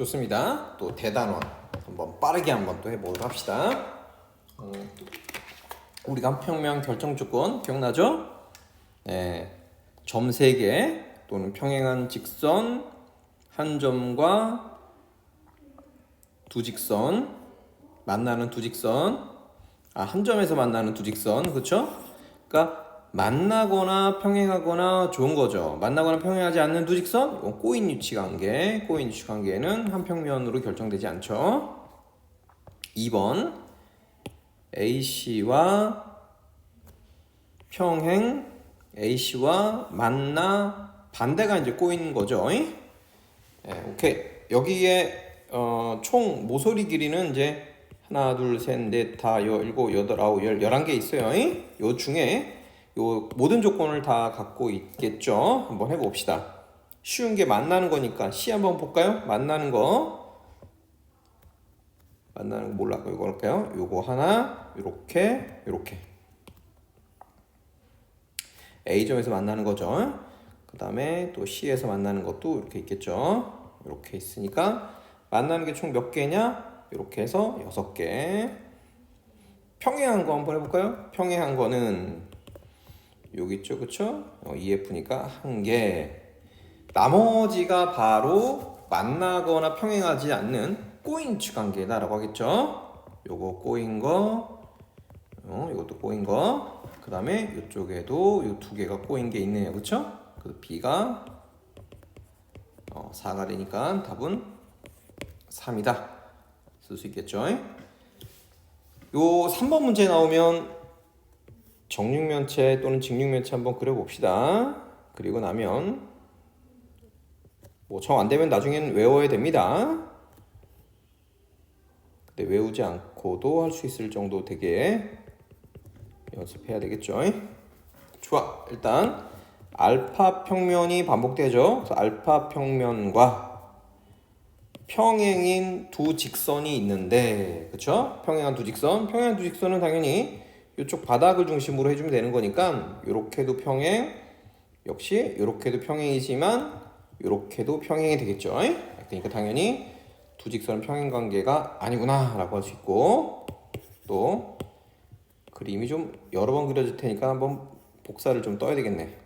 좋습니다. 또 대단원 한번 빠르게 한번 또 해보도록 합시다. 우리가 한 평면 결정 조건 기억나죠? 네, 점 3개 또는 평행한 직선 한 점과 두 직선 만나는 두 직선, 한 점에서 만나는 두 직선, 그렇죠? 그러니까 만나거나 평행하거나 좋은 거죠. 만나거나 평행하지 않는 두 직선, 이건 꼬인 유치 관계. 꼬인 유치 관계는 한 평면으로 결정되지 않죠. 2번 AC와 평행, AC와 만나 반대가 이제 꼬인 거죠. 네, 오케이. 여기에 총 모서리 길이는 이제 하나, 둘, 셋, 넷, 다, 일곱, 여덟, 아홉, 11개 있어요. 요 중에 요 모든 조건을 다 갖고 있겠죠. 한번 해봅시다. 쉬운 게 만나는 거니까 C 한번 볼까요? 만나는 거 몰라요. 이거 할까요? 요거 하나, 요렇게 A점에서 만나는 거죠. 그 다음에 또 C에서 만나는 것도 이렇게 있겠죠. 이렇게 있으니까 만나는 게 총 몇 개냐? 이렇게 해서 6개. 평행한 거 한번 해볼까요? 평행한 거는 여기 있죠, 그쵸? EF니까 1개. 나머지가 바로 만나거나 평행하지 않는 꼬인 관계다라고 하겠죠. 요거 꼬인 거, 이것도 꼬인 거. 그 다음에 이쪽에도 이 2개가 꼬인 게 있네요, 그쵸? 그 B가 4가 되니까 답은 3이다. 쓸 수 있겠죠. 요 3번 문제 나오면 정육면체 또는 직육면체 한번 그려봅시다. 그리고 나면 뭐 정 안되면 나중엔 외워야 됩니다. 근데 외우지 않고도 할 수 있을 정도 되게 연습해야 되겠죠. 좋아. 일단 알파 평면이 반복되죠. 그래서 알파 평면과 평행인 두 직선이 있는데, 그쵸? 평행한 두 직선은 당연히 이쪽 바닥을 중심으로 해주면 되는 거니까 요렇게도 평행, 역시 요렇게도 평행이지만 요렇게도 평행이 되겠죠. 그러니까 당연히 두 직선은 평행 관계가 아니구나 라고 할 수 있고, 또 그림이 좀 여러 번 그려질 테니까 한번 복사를 좀 떠야 되겠네.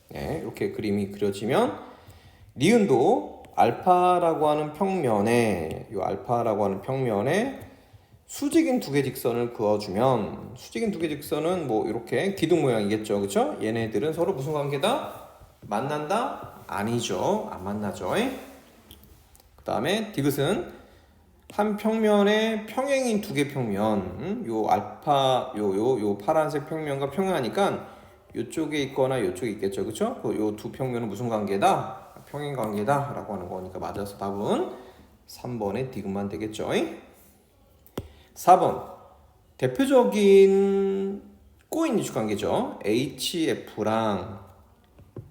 네, 이렇게 그림이 그려지면 니은도 알파라고 하는 평면에 수직인 두 개 직선을 그어주면, 수직인 두 개 직선은 뭐 이렇게 기둥 모양이겠죠, 그렇죠? 얘네들은 서로 무슨 관계다? 만난다? 아니죠, 안 만나죠. 그 다음에 디귿은 한 평면에 평행인 두 개 평면, 요 알파 요 파란색 평면과 평행하니까 요쪽에 있거나 요쪽에 있겠죠, 그렇죠? 요 두 평면은 무슨 관계다? 평행 관계다 라고 하는 거니까 맞아서 답은 3번의 디귿만 되겠죠. 4번 대표적인 꼬인 유축 관계죠. HF랑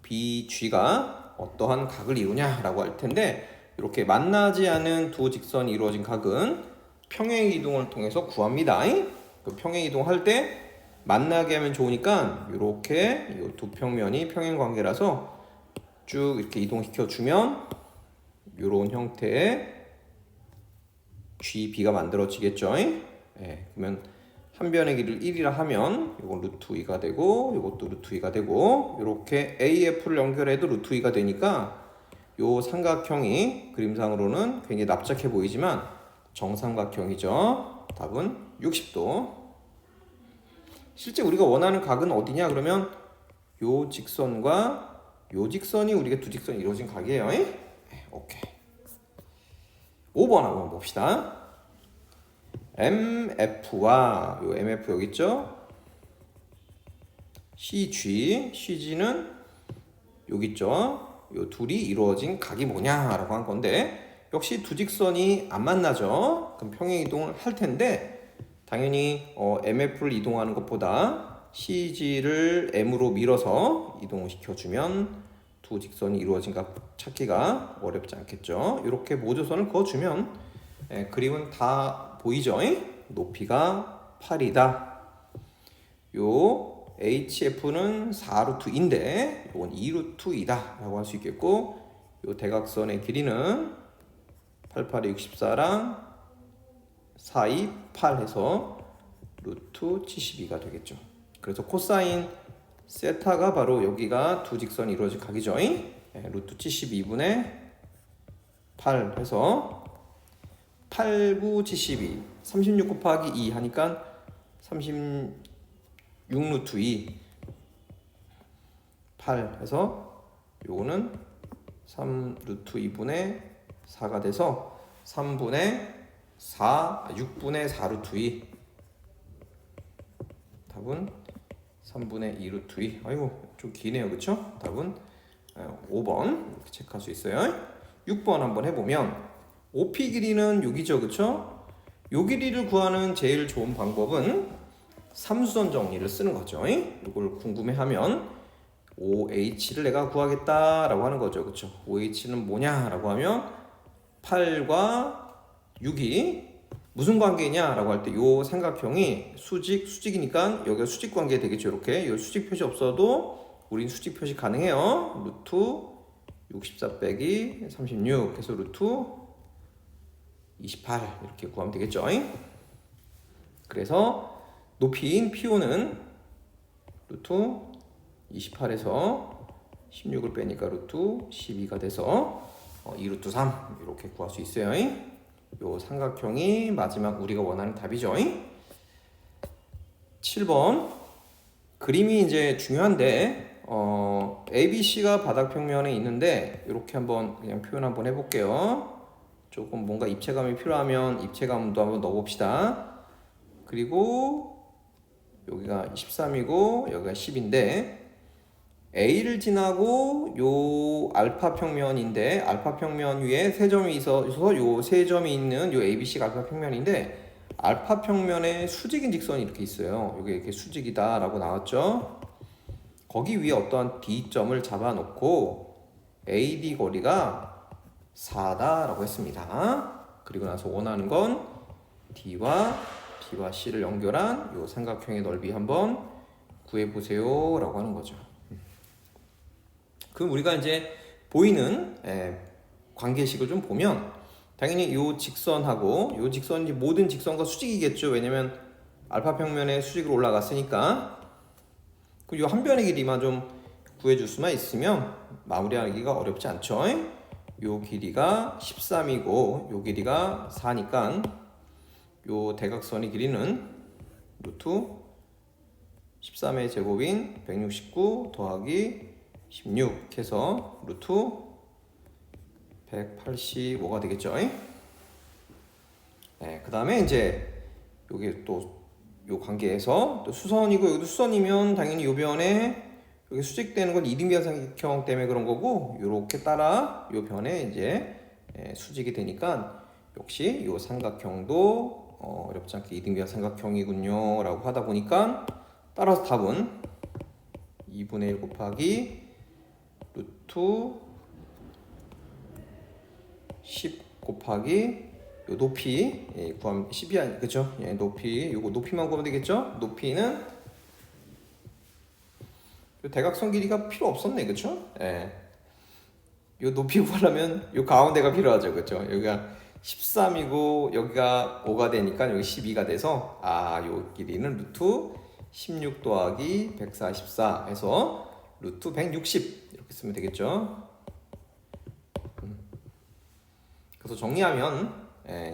BG가 어떠한 각을 이루냐 라고 할 텐데, 이렇게 만나지 않은 두 직선이 이루어진 각은 평행 이동을 통해서 구합니다. 그 평행 이동할 때 만나게 하면 좋으니까 이렇게 이 두 평면이 평행 관계라서 쭉 이렇게 이동시켜 주면 이런 형태의 GB가 만들어지겠죠. 그러면 한 변의 길이를 1이라 하면 이건 루트 2가 되고 이것도 루트 2가 되고, 이렇게 AF를 연결해도 루트 2가 되니까 요 삼각형이 그림상으로는 굉장히 납작해 보이지만 정삼각형이죠. 답은 60도. 실제 우리가 원하는 각은 어디냐 그러면 요 직선과 요 직선이 우리가 두 직선이 이루어진 각이에요. 오케이. 5번 한번 봅시다. MF와 요 MF 여기 있죠? CG는 여기 있죠? 요 둘이 이루어진 각이 뭐냐라고 한 건데, 역시 두 직선이 안 만나죠. 그럼 평행 이동을 할 텐데 당연히 MF를 이동하는 것보다 CG를 M으로 밀어서 이동을 시켜주면 두 직선이 이루어진 각 찾기가 어렵지 않겠죠. 이렇게 모조선을 그어주면 그림은 다 보이죠. 높이가 8이다. 요 HF는 4루트 2인데 이건 2루트 2다 라고 할 수 있겠고, 요 대각선의 길이는 88에 64랑 4, 2, 8 해서 루트 72가 되겠죠. 그래서 코사인 세타가 바로 여기가 두 직선이 이루어진 각이죠. 루트 72분의 8 해서 8, 9, 72 36 곱하기 2 하니까 36 루트 2 8 해서 요거는 3 루트 2분의 4가 돼서 3분의 4, 6분의 4 루트 2. 답은 3분의 2 루트 2. 아이고 좀 기네요, 그쵸? 답은 5번 이렇게 체크할 수 있어요. 6번 한번 해보면 OP 길이는 여기죠, 그쵸? 요 길이를 구하는 제일 좋은 방법은 삼수선 정리를 쓰는 거죠. 이걸 궁금해하면 OH를 내가 구하겠다라고 하는 거죠, 그쵸? OH는 뭐냐라고 하면 8과 6이 무슨 관계냐라고 할 때 이 삼각형이 수직이니까 여기가 수직 관계 되겠죠. 이렇게 이 수직 표시 없어도 우린 수직 표시 가능해요. 루트 64 빼기 36 해서 루트 28 이렇게 구하면 되겠죠. 그래서 높이인 PO는 루트 28에서 16을 빼니까 루트 12가 돼서 2루트 3 이렇게 구할 수 있어요. 요 삼각형이 마지막 우리가 원하는 답이죠. 7번 그림이 이제 중요한데 ABC가 바닥평면에 있는데 이렇게 한번 그냥 표현 한번 해볼게요. 조금 뭔가 입체감이 필요하면 입체감도 한번 넣어봅시다. 그리고 여기가 13이고 여기가 10인데 A를 지나고 요 알파 평면인데 알파 평면 위에 세 점이 있어서 요 세 점이 있는 요 ABC가 알파 평면인데 알파 평면에 수직인 직선이 이렇게 있어요. 이게 이렇게 수직이다라고 나왔죠. 거기 위에 어떠한 D점을 잡아놓고 AD 거리가 4다라고 했습니다. 그리고 나서 원하는 건 D와 B와 C를 연결한 요 삼각형의 넓이 한번 구해보세요 라고 하는 거죠. 그럼 우리가 이제 보이는 관계식을 좀 보면 당연히 이 직선하고 이 직선이 모든 직선과 수직이겠죠. 왜냐면 알파 평면에 수직으로 올라갔으니까. 그 이 한 변의 길이만 좀 구해줄 수만 있으면 마무리하기가 어렵지 않죠. 이 길이가 13이고 이 길이가 4니까 이 대각선의 길이는 루트 13의 제곱인 169 더하기 16 해서 루트 185가 되겠죠. 네, 그 다음에 이제 여기 또 요 관계에서 또 수선이고 여기도 수선이면 당연히 요 변에 여기 수직되는 건 이등변 삼각형 때문에 그런 거고 요렇게 따라 요 변에 이제 수직이 되니까 역시 요 삼각형도 어렵지 않게 이등변 삼각형이군요 라고 하다 보니까 따라서 답은 2분의 1 곱하기 루트 10 곱하기 요 높이 구하면 10이 아니 그죠? 높이 요거 높이만 구하면 되겠죠? 높이는 요 대각선 길이가 필요 없었네, 그죠? 요 높이 구하려면 요 가운데가 필요하죠, 그죠? 여기가 13이고 여기가 5가 되니까 여기 12가 돼서 요 길이는 루트 16 더하기 144 해서 루트 160 이렇게 쓰면 되겠죠. 그래서 정리하면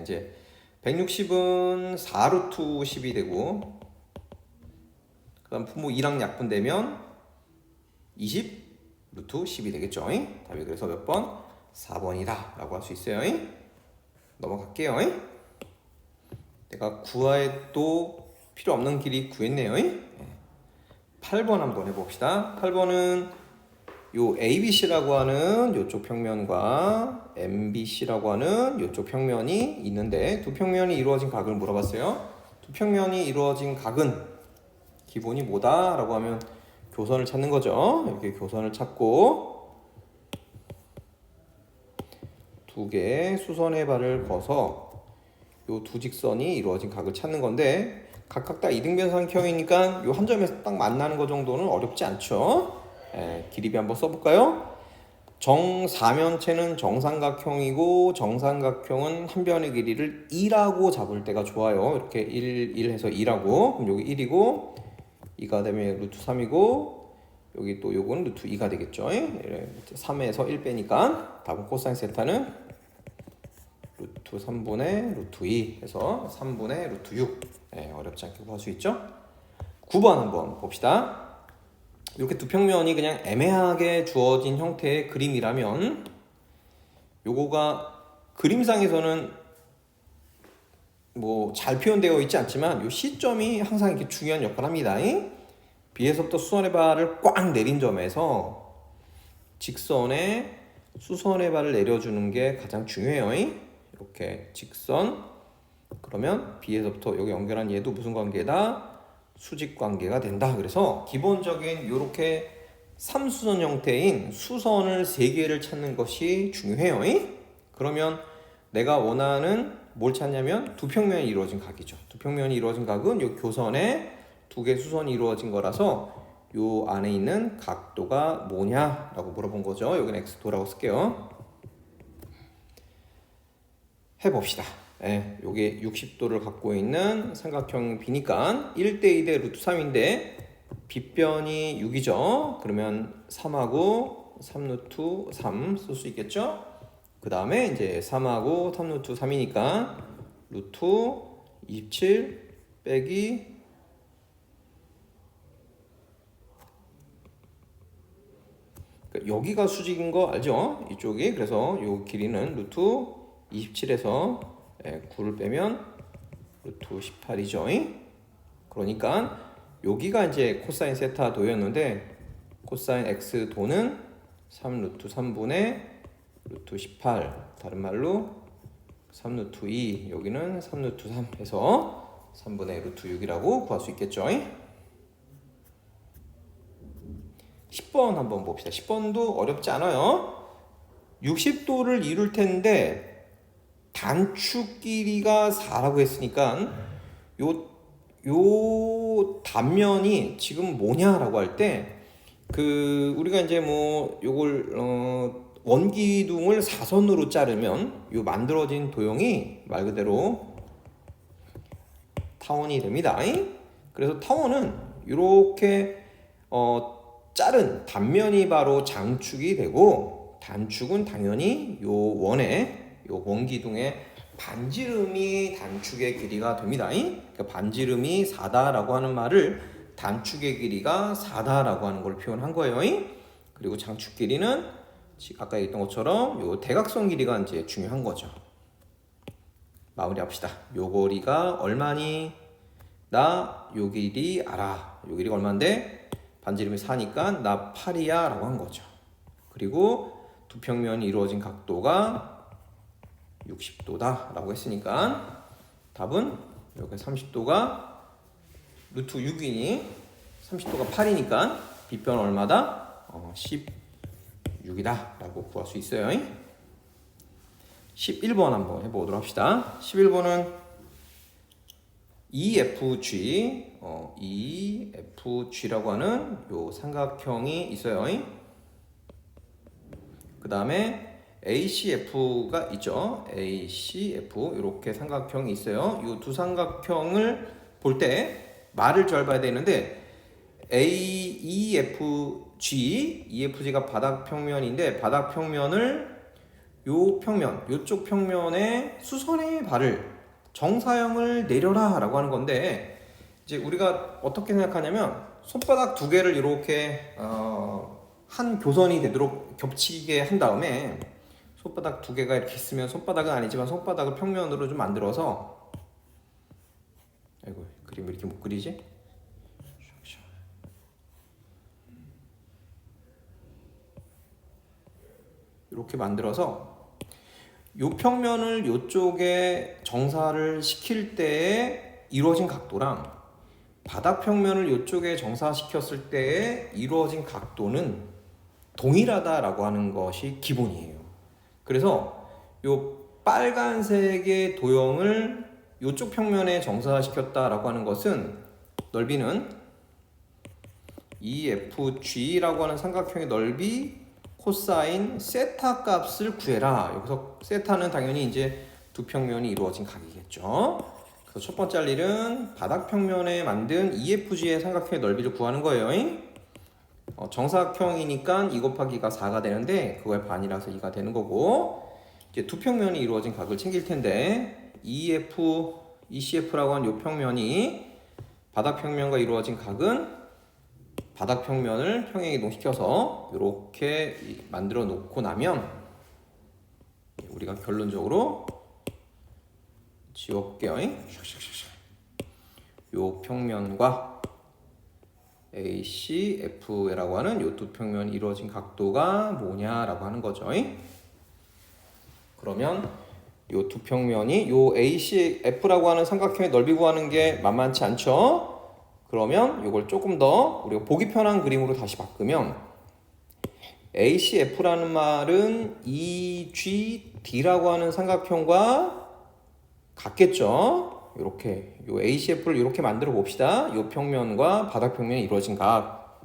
이제 160은 4루트 10이 되고 그 다음 분모 2랑 약분되면 20 루트 10이 되겠죠. 답이 그래서 몇 번? 4번이다 라고 할 수 있어요. 넘어갈게요. 내가 구해도 필요 없는 길이 구했네요. 8번 한번 해봅시다. 8번은 요 ABC라고 하는 요쪽 평면과 MBC라고 하는 요쪽 평면이 있는데 두 평면이 이루어진 각을 물어봤어요. 두 평면이 이루어진 각은 기본이 뭐다? 라고 하면 교선을 찾는 거죠. 이렇게 교선을 찾고 두 개의 수선의 발을 거서 요 두 직선이 이루어진 각을 찾는 건데 각각 다 이등변삼각형이니까 요 한 점에서 딱 만나는 거 정도는 어렵지 않죠. 길이비 한번 써볼까요? 정사면체는 정삼각형이고 정삼각형은 한 변의 길이를 2라고 잡을 때가 좋아요. 이렇게 1 해서 2라고. 그럼 여기 1이고 2가 되면 루트 3이고 여기 또 요거는 루트 2가 되겠죠. 3에서 1 빼니까 답은 코사인 세타는 루트 3분의 루트 2 해서 3분의 루트 6. 어렵지 않게 구할 수 있죠. 9번 한번 봅시다. 이렇게 두 평면이 그냥 애매하게 주어진 형태의 그림이라면 요거가 그림상에서는 뭐 잘 표현되어 있지 않지만 요 시점이 항상 이렇게 중요한 역할을 합니다. B에서부터 수선의 발을 꽉 내린 점에서 직선에 수선의 발을 내려주는 게 가장 중요해요. 이렇게 직선 그러면 B에서부터 여기 연결한 얘도 무슨 관계다? 수직 관계가 된다. 그래서 기본적인 이렇게 3수선 형태인 수선을 3개를 찾는 것이 중요해요. 그러면 내가 원하는 뭘 찾냐면 두 평면이 이루어진 각이죠. 두 평면이 이루어진 각은 이 교선에 2개 수선이 이루어진 거라서 요 안에 있는 각도가 뭐냐라고 물어본 거죠. 여기는 x도라고 쓸게요. 해봅시다. 요게 60도를 갖고 있는 삼각형 B니까 1대2대 루트 3인데 빗변이 6이죠. 그러면 3하고 3루트 3 쓸 수 있겠죠. 그 다음에 이제 3하고 3루트 3이니까 루트 27 빼기 여기가 수직인 거 알죠? 이쪽이. 그래서 요 길이는 루트 27에서 9를 빼면 루트 18이죠. 그러니까 여기가 이제 코사인 세타 도였는데 코사인 x 도는 3 루트 3분의 루트 18 다른 말로 3 루트 2 여기는 3 루트 3 해서 3분의 루트 6이라고 구할 수 있겠죠. 10번 한번 봅시다. 10번도 어렵지 않아요. 60도를 이룰 텐데 단축 길이가 4라고 했으니까 요 단면이 지금 뭐냐라고 할 때 우리가 이제 뭐 요걸 원기둥을 사선으로 자르면 요 만들어진 도형이 말 그대로 타원이 됩니다. 그래서 타원은 이렇게 자른 단면이 바로 장축이 되고 단축은 당연히 요 원기둥의 반지름이 단축의 길이가 됩니다. 그러니까 반지름이 4다라고 하는 말을 단축의 길이가 4다라고 하는 걸 표현한 거예요. 그리고 장축 길이는 아까 얘기했던 것처럼 요 대각선 길이가 이제 중요한 거죠. 마무리합시다. 요 거리가 얼마니? 나 요 길이 알아. 요 길이가 얼마인데? 반지름이 4니까 나 8이야 라고 한 거죠. 그리고 두 평면이 이루어진 각도가 60도다 라고 했으니까 답은 여기 30도가 루트 6이니 30도가 8이니까 빗변 얼마다? 16이다 라고 구할 수 있어요. 11번 한번 해보도록 합시다. 11번은 EFG라고 하는 요 삼각형이 있어요. 그 다음에 ACF가 있죠. ACF 이렇게 삼각형이 있어요. 이 두 삼각형을 볼 때 말을 잘 봐야 되는데 EFG가 바닥 평면인데 바닥 평면을 요쪽 평면에 수선의 발을 정사형을 내려라 라고 하는 건데 이제 우리가 어떻게 생각하냐면 손바닥 두 개를 이렇게 한 교선이 되도록 겹치게 한 다음에 손바닥 두 개가 이렇게 있으면 손바닥은 아니지만 손바닥을 평면으로 좀 만들어서 아이고 그림 왜 이렇게 못 그리지? 이렇게 만들어서 요 평면을 요쪽에 정사를 시킬 때에 이루어진 각도랑 바닥 평면을 요쪽에 정사시켰을 때에 이루어진 각도는 동일하다라고 하는 것이 기본이에요. 그래서 요 빨간색의 도형을 이쪽 평면에 정사시켰다라고 하는 것은 넓이는 EFG라고 하는 삼각형의 넓이 코사인 세타 값을 구해라. 여기서 세타는 당연히 이제 두 평면이 이루어진 각이겠죠. 그래서 첫 번째 할 일은 바닥 평면에 만든 EFG의 삼각형의 넓이를 구하는 거예요. 정사각형이니까 2 곱하기 2가 4가 되는데 그거의 반이라서 2가 되는 거고, 이제 두 평면이 이루어진 각을 챙길 텐데 ECF라고 하는 이 평면이 바닥 평면과 이루어진 각은 바닥 평면을 평행 이동시켜서 이렇게 만들어 놓고 나면 우리가 결론적으로 지워볼게요. 이 평면과 ACF라고 하는 이 두 평면이 이루어진 각도가 뭐냐라고 하는 거죠. 그러면 이 두 평면이 이 ACF라고 하는 삼각형의 넓이 구하는 게 만만치 않죠. 그러면 이걸 조금 더 우리가 보기 편한 그림으로 다시 바꾸면 ACF라는 말은 EGD라고 하는 삼각형과 같겠죠. 이렇게 이 ACF를 이렇게 만들어 봅시다. 이 평면과 바닥 평면이 이루어진 각.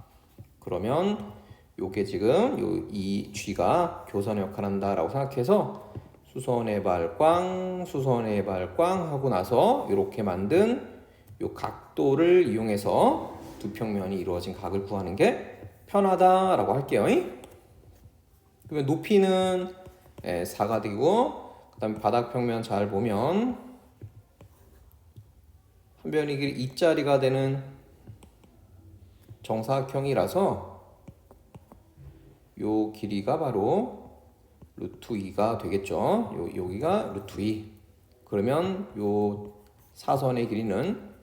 그러면 이게 지금 이 EG가 교선의 역할을 한다라고 생각해서 수선의 발광, 수선의 발광 하고 나서 이렇게 만든 이 각도를 이용해서 두 평면이 이루어진 각을 구하는 게 편하다라고 할게요. 그러면 높이는 4가 되고, 그 다음에 바닥 평면 잘 보면 한 변의 길이 2짜리가 되는 정사각형이라서 요 길이가 바로 루트 2가 되겠죠. 여기가 루트 2. 그러면 요 사선의 길이는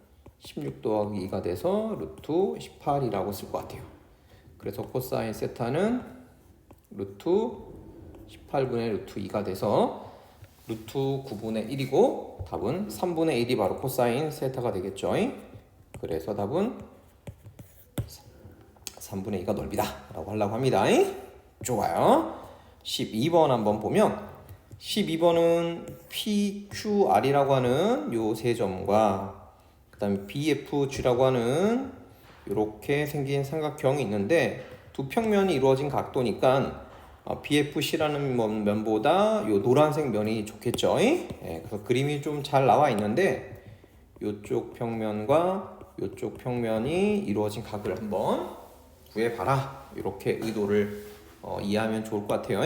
16 더하기 2가 돼서 루트 18이라고 쓸 것 같아요. 그래서 코사인 세타는 루트 18분의 루트 2가 돼서 루트 9분의 1이고 답은 3분의 1이 바로 코사인 세타가 되겠죠. 그래서 답은 3분의 2가 넓이다 라고 하려고 합니다. 좋아요. 12번 한번 보면 12번은 PQR이라고 하는 요 세 점과 그 다음에 BFG라고 하는 이렇게 생긴 삼각형이 있는데 두 평면이 이루어진 각도니까 BFC라는 면보다 요 노란색 면이 좋겠죠. 그래서 그림이 좀 잘 나와 있는데 이쪽 평면과 이쪽 평면이 이루어진 각을 한번 구해봐라. 이렇게 의도를 이해하면 좋을 것 같아요.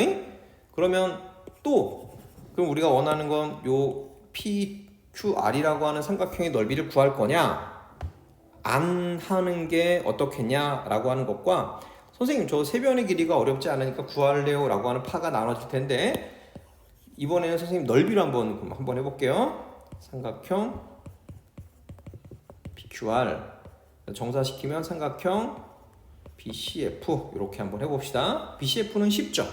그러면 또 그럼 우리가 원하는 건 요 PQR이라고 하는 삼각형의 넓이를 구할 거냐 안 하는 게 어떻겠냐라고 하는 것과 선생님 저 세 변의 길이가 어렵지 않으니까 구할래요 라고 하는 파가 나눠질 텐데 이번에는 선생님 넓이로 한번 해볼게요. 삼각형 PQR 정사시키면 삼각형 BCF 이렇게 한번 해봅시다. BCF는 쉽죠.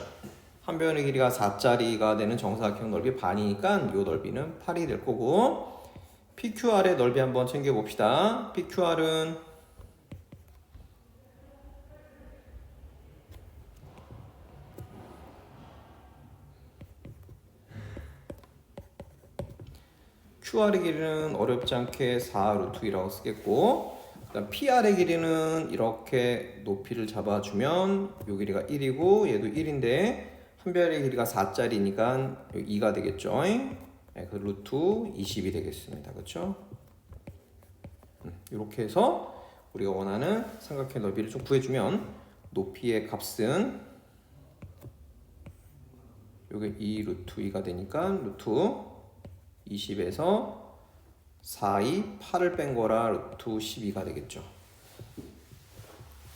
한 변의 길이가 4짜리가 되는 정사각형 넓이 반이니까 이 넓이는 8이 될 거고, PQR의 넓이 한번 챙겨봅시다. PQR은 QR의 길이는 어렵지 않게 4 루트 2라고 쓰겠고, 그다음 PR의 길이는 이렇게 높이를 잡아주면 이 길이가 1이고 얘도 1인데 한 변의 길이가 4짜리니까 2가 되겠죠. 그 루트 20이 되겠습니다. 그렇죠? 이렇게 해서 우리가 원하는 삼각형의 넓이를 좀 구해주면 높이의 값은 이게 2 루트 2가 되니까 루트 20에서 4, 2, 8을 뺀 거라 루트 12가 되겠죠.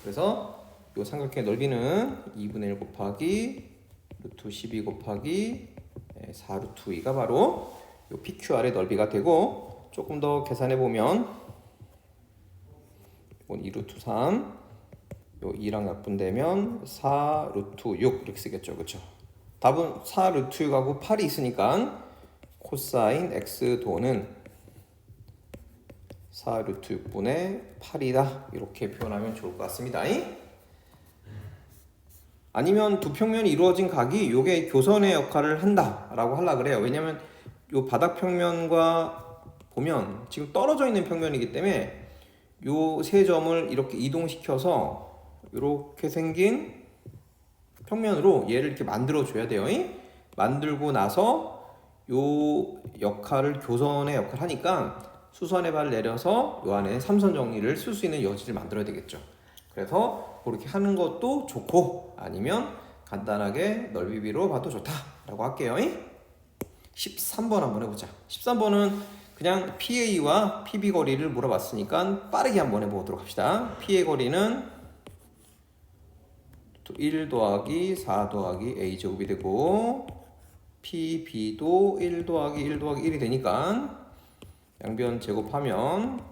그래서 이 삼각형의 넓이는 2분의 1 곱하기 루트 12 곱하기 4 루트 2가 바로 이 PQR의 넓이가 되고, 조금 더 계산해 보면 이건 2 루트 3, 요 2랑 약분되면 4 루트 6 이렇게 쓰겠죠. 그렇죠? 답은 4 루트 6하고 8이 있으니까 코사인 x 도는 4 루트 6분의 8이다 이렇게 표현하면 좋을 것 같습니다. 아니면 두 평면이 이루어진 각이 요게 교선의 역할을 한다 라고 하려고 그래요. 왜냐면 요 바닥 평면과 보면 지금 떨어져 있는 평면이기 때문에 요 세 점을 이렇게 이동시켜서 이렇게 생긴 평면으로 얘를 이렇게 만들어 줘야 돼요. 만들고 나서 요 역할을 교선의 역할을 하니까 수선의 발 내려서 요 안에 삼선 정리를 쓸 수 있는 여지를 만들어야 되겠죠. 그래서 그렇게 하는 것도 좋고 아니면 간단하게 넓이비로 봐도 좋다라고 할게요. 13번 한번 해보자. 13번은 그냥 PA와 PB 거리를 물어봤으니까 빠르게 한번 해보도록 합시다. PA 거리는 1 더하기 4 더하기 A제곱이 되고 PB도 1 더하기 1 더하기 1이 되니까 양변 제곱하면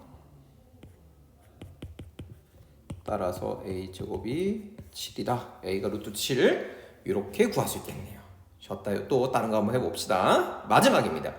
따라서 A제곱이 7이다. A가 루트 7 이렇게 구할 수 있겠네요. 또 다른 거 한번 해봅시다. 마지막입니다.